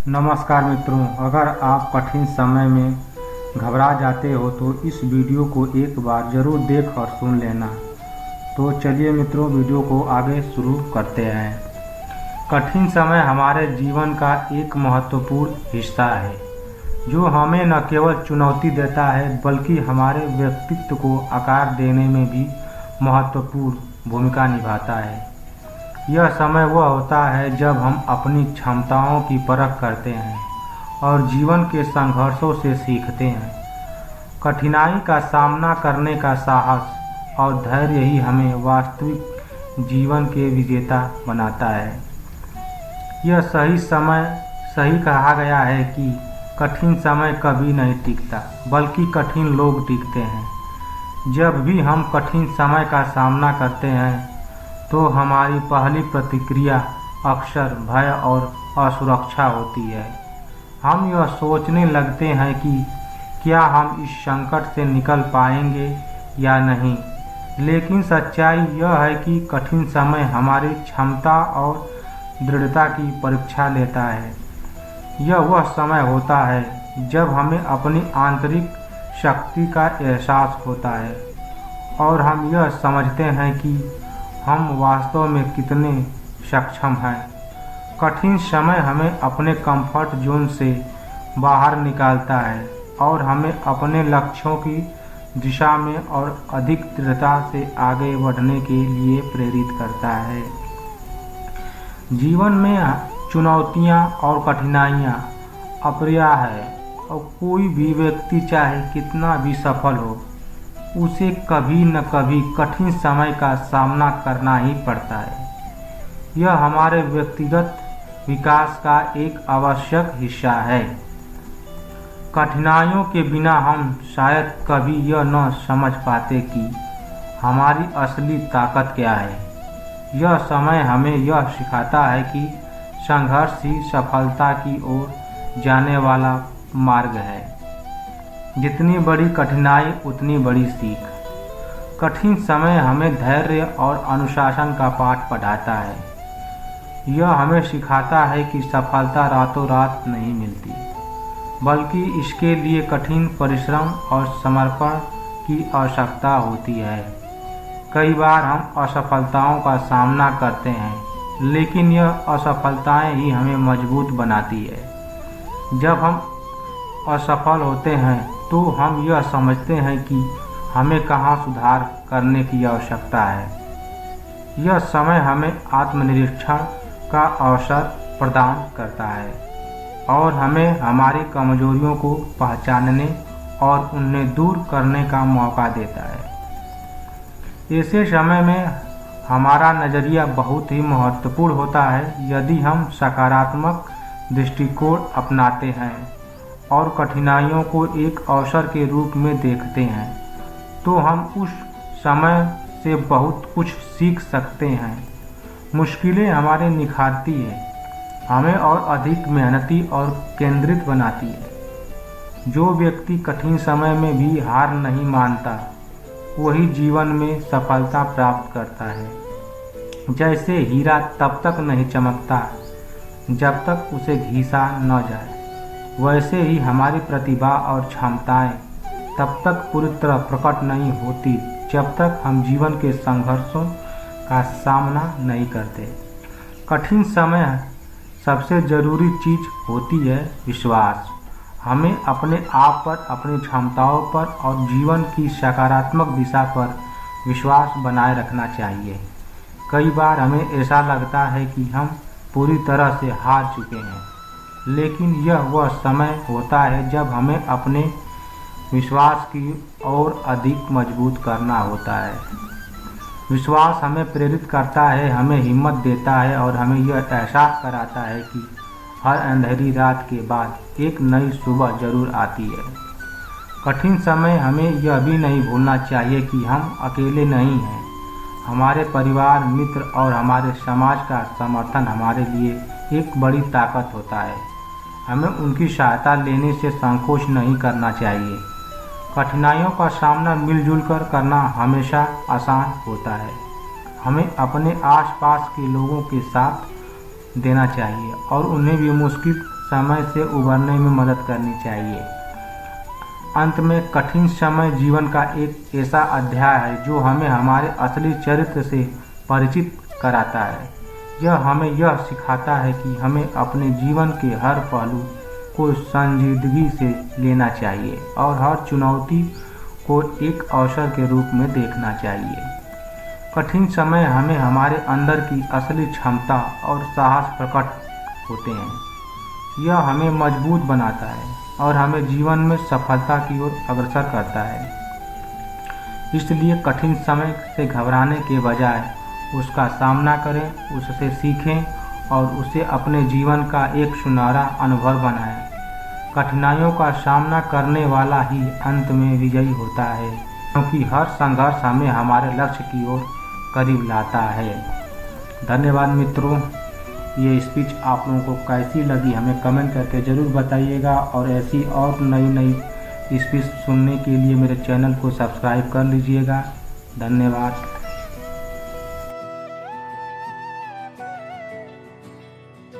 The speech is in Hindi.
नमस्कार मित्रों, अगर आप कठिन समय में घबरा जाते हो तो इस वीडियो को एक बार ज़रूर देख और सुन लेना। तो चलिए मित्रों, वीडियो को आगे शुरू करते हैं। कठिन समय हमारे जीवन का एक महत्वपूर्ण हिस्सा है जो हमें न केवल चुनौती देता है बल्कि हमारे व्यक्तित्व को आकार देने में भी महत्वपूर्ण भूमिका निभाता है। यह समय वह होता है जब हम अपनी क्षमताओं की परख करते हैं और जीवन के संघर्षों से सीखते हैं। कठिनाई का सामना करने का साहस और धैर्य ही हमें वास्तविक जीवन के विजेता बनाता है। यह सही कहा गया है कि कठिन समय कभी नहीं टिकता बल्कि कठिन लोग टिकते हैं। जब भी हम कठिन समय का सामना करते हैं तो हमारी पहली प्रतिक्रिया अक्सर भय और असुरक्षा होती है। हम यह सोचने लगते हैं कि क्या हम इस संकट से निकल पाएंगे या नहीं, लेकिन सच्चाई यह है कि कठिन समय हमारी क्षमता और दृढ़ता की परीक्षा लेता है। यह वह समय होता है जब हमें अपनी आंतरिक शक्ति का एहसास होता है और हम यह समझते हैं कि हम वास्तव में कितने सक्षम हैं। कठिन समय हमें अपने कंफर्ट जोन से बाहर निकालता है और हमें अपने लक्ष्यों की दिशा में और अधिक दृढ़ता से आगे बढ़ने के लिए प्रेरित करता है। जीवन में चुनौतियां और कठिनाइयां अपरिहार्य है और कोई भी व्यक्ति चाहे कितना भी सफल हो उसे कभी न कभी कठिन समय का सामना करना ही पड़ता है। यह हमारे व्यक्तिगत विकास का एक आवश्यक हिस्सा है। कठिनाइयों के बिना हम शायद कभी यह न समझ पाते कि हमारी असली ताकत क्या है। यह समय हमें यह सिखाता है कि संघर्ष ही सफलता की ओर जाने वाला मार्ग है। जितनी बड़ी कठिनाई उतनी बड़ी सीख। कठिन समय हमें धैर्य और अनुशासन का पाठ पढ़ाता है। यह हमें सिखाता है कि सफलता रातों रात नहीं मिलती, बल्कि इसके लिए कठिन परिश्रम और समर्पण की आवश्यकता होती है। कई बार हम असफलताओं का सामना करते हैं, लेकिन यह असफलताएं ही हमें मजबूत बनाती है। जब हम असफल होते हैं तो हम यह समझते हैं कि हमें कहाँ सुधार करने की आवश्यकता है। यह समय हमें आत्मनिरीक्षण का अवसर प्रदान करता है और हमें हमारी कमजोरियों को पहचानने और उन्हें दूर करने का मौका देता है। ऐसे समय में हमारा नज़रिया बहुत ही महत्वपूर्ण होता है। यदि हम सकारात्मक दृष्टिकोण अपनाते हैं और कठिनाइयों को एक अवसर के रूप में देखते हैं तो हम उस समय से बहुत कुछ सीख सकते हैं। मुश्किलें हमारे निखारती है, हमें और अधिक मेहनती और केंद्रित बनाती है। जो व्यक्ति कठिन समय में भी हार नहीं मानता वही जीवन में सफलता प्राप्त करता है। जैसे हीरा तब तक नहीं चमकता जब तक उसे घिसा न जाए, वैसे ही हमारी प्रतिभा और क्षमताएं तब तक पूरी तरह प्रकट नहीं होती जब तक हम जीवन के संघर्षों का सामना नहीं करते। कठिन समय सबसे ज़रूरी चीज़ होती है विश्वास। हमें अपने आप पर, अपनी क्षमताओं पर और जीवन की सकारात्मक दिशा पर विश्वास बनाए रखना चाहिए। कई बार हमें ऐसा लगता है कि हम पूरी तरह से हार चुके हैं, लेकिन यह वह समय होता है जब हमें अपने विश्वास की ओर अधिक मजबूत करना होता है। विश्वास हमें प्रेरित करता है, हमें हिम्मत देता है और हमें यह एहसास कराता है कि हर अंधेरी रात के बाद एक नई सुबह जरूर आती है। कठिन समय हमें यह भी नहीं भूलना चाहिए कि हम अकेले नहीं हैं। हमारे परिवार, मित्र और हमारे समाज का समर्थन हमारे लिए एक बड़ी ताकत होता है। हमें उनकी सहायता लेने से संकोच नहीं करना चाहिए। कठिनाइयों का सामना मिलजुल कर करना हमेशा आसान होता है। हमें अपने आसपास के लोगों के साथ देना चाहिए और उन्हें भी मुश्किल समय से उबरने में मदद करनी चाहिए। अंत में, कठिन समय जीवन का एक ऐसा अध्याय है जो हमें हमारे असली चरित्र से परिचित कराता है। यह हमें यह सिखाता है कि हमें अपने जीवन के हर पहलू को संजीदगी से लेना चाहिए और हर चुनौती को एक अवसर के रूप में देखना चाहिए। कठिन समय हमें हमारे अंदर की असली क्षमता और साहस प्रकट होते हैं। यह हमें मजबूत बनाता है और हमें जीवन में सफलता की ओर अग्रसर करता है। इसलिए कठिन समय से घबराने के बजाय उसका सामना करें, उससे सीखें और उसे अपने जीवन का एक सुनहरा अनुभव बनाएं। कठिनाइयों का सामना करने वाला ही अंत में विजयी होता है, क्योंकि हर संघर्ष हमें हमारे लक्ष्य की ओर करीब लाता है। धन्यवाद मित्रों। ये स्पीच आप लोगों को कैसी लगी हमें कमेंट करके ज़रूर बताइएगा और ऐसी और नई स्पीच सुनने के लिए मेरे चैनल को सब्सक्राइब कर लीजिएगा। धन्यवाद।